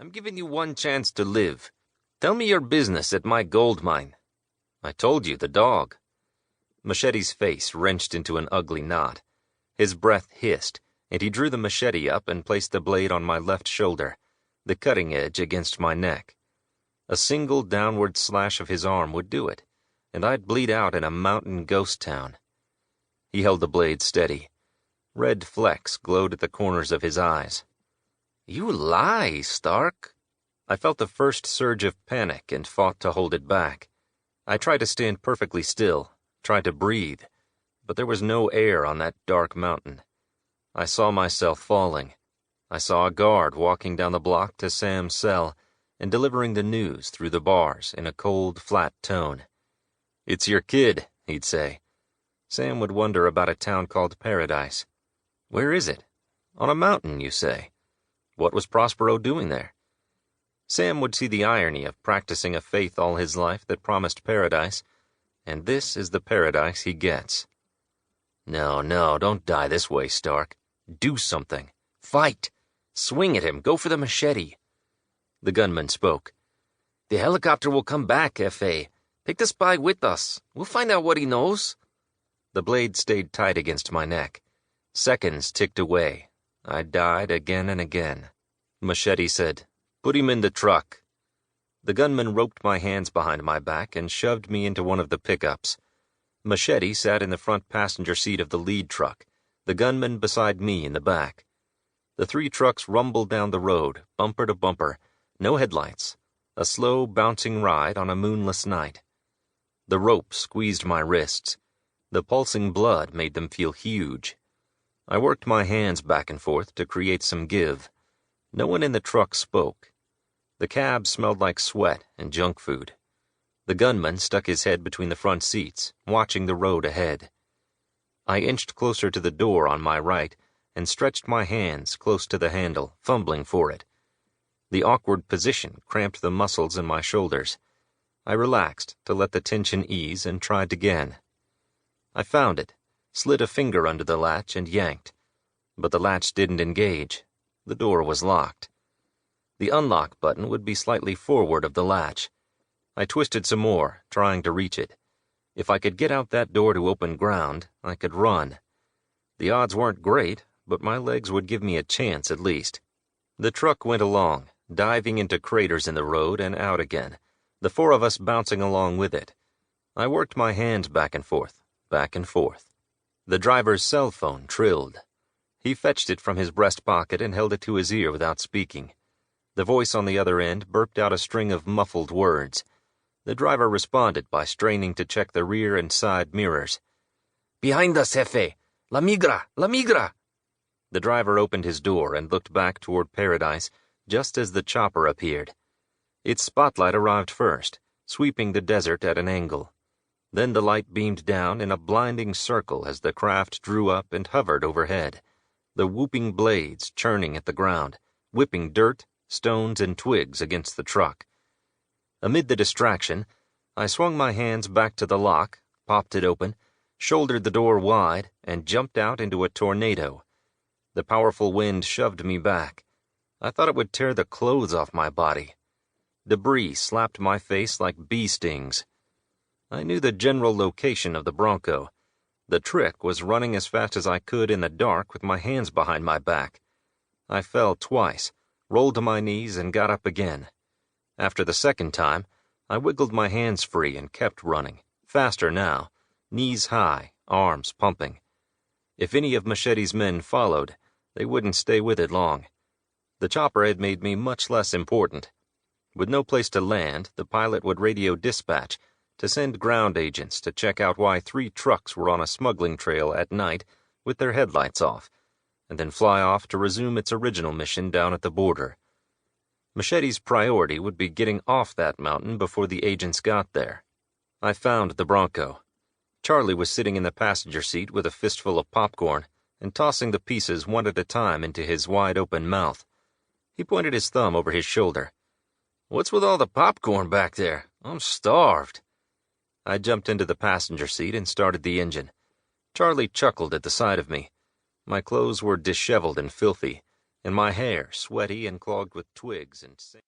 I'm giving you one chance to live. Tell me your business at my gold mine." "I told you, the dog." Machete's face wrenched into an ugly knot. His breath hissed, and he drew the machete up and placed the blade on my left shoulder, the cutting edge against my neck. A single downward slash of his arm would do it, and I'd bleed out in a mountain ghost town. He held the blade steady. Red flecks glowed at the corners of his eyes. "You lie, Stark." I felt the first surge of panic and fought to hold it back. I tried to stand perfectly still, tried to breathe, but there was no air on that dark mountain. I saw myself falling. I saw a guard walking down the block to Sam's cell and delivering the news through the bars in a cold, flat tone. "It's your kid," he'd say. Sam would wonder about a town called Paradise. "Where is it?" "On a mountain, you say." What was Prospero doing there? Sam would see the irony of practicing a faith all his life that promised paradise, and this is the paradise he gets. No, don't die this way, Stark. Do something. Fight. Swing at him. Go for the machete." The gunman spoke. "The helicopter will come back, F.A. Take the spy with us. We'll find out what he knows." The blade stayed tight against my neck. Seconds ticked away. I died again and again. Machete said, "Put him in the truck." The gunman roped my hands behind my back and shoved me into one of the pickups. Machete sat in the front passenger seat of the lead truck, the gunman beside me in the back. The three trucks rumbled down the road, bumper to bumper, no headlights, a slow, bouncing ride on a moonless night. The rope squeezed my wrists. The pulsing blood made them feel huge. I worked my hands back and forth to create some give. No one in the truck spoke. The cab smelled like sweat and junk food. The gunman stuck his head between the front seats, watching the road ahead. I inched closer to the door on my right and stretched my hands close to the handle, fumbling for it. The awkward position cramped the muscles in my shoulders. I relaxed to let the tension ease and tried again. I found it, slid a finger under the latch and yanked. But the latch didn't engage. The door was locked. The unlock button would be slightly forward of the latch. I twisted some more, trying to reach it. If I could get out that door to open ground, I could run. The odds weren't great, but my legs would give me a chance at least. The truck went along, diving into craters in the road and out again, the four of us bouncing along with it. I worked my hands back and forth, back and forth. The driver's cell phone trilled. He fetched it from his breast pocket and held it to his ear without speaking. The voice on the other end burped out a string of muffled words. The driver responded by straining to check the rear and side mirrors. "Behind us, Jefe! La migra! La migra!" The driver opened his door and looked back toward Paradise just as the chopper appeared. Its spotlight arrived first, sweeping the desert at an angle. Then the light beamed down in a blinding circle as the craft drew up and hovered overhead, the whooping blades churning at the ground, whipping dirt, stones, and twigs against the truck. Amid the distraction, I swung my hands back to the lock, popped it open, shouldered the door wide, and jumped out into a tornado. The powerful wind shoved me back. I thought it would tear the clothes off my body. Debris slapped my face like bee stings. I knew the general location of the Bronco. The trick was running as fast as I could in the dark with my hands behind my back. I fell twice, rolled to my knees, and got up again. After the second time, I wiggled my hands free and kept running, faster now, knees high, arms pumping. If any of Machete's men followed, they wouldn't stay with it long. The chopper had made me much less important. With no place to land, the pilot would radio dispatch to send ground agents to check out why 3 trucks were on a smuggling trail at night with their headlights off, and then fly off to resume its original mission down at the border. Machete's priority would be getting off that mountain before the agents got there. I found the Bronco. Charlie was sitting in the passenger seat with a fistful of popcorn and tossing the pieces one at a time into his wide-open mouth. He pointed his thumb over his shoulder. "What's with all the popcorn back there? I'm starved." I jumped into the passenger seat and started the engine. Charlie chuckled at the sight of me. My clothes were disheveled and filthy. and my hair sweaty and clogged with twigs and sand.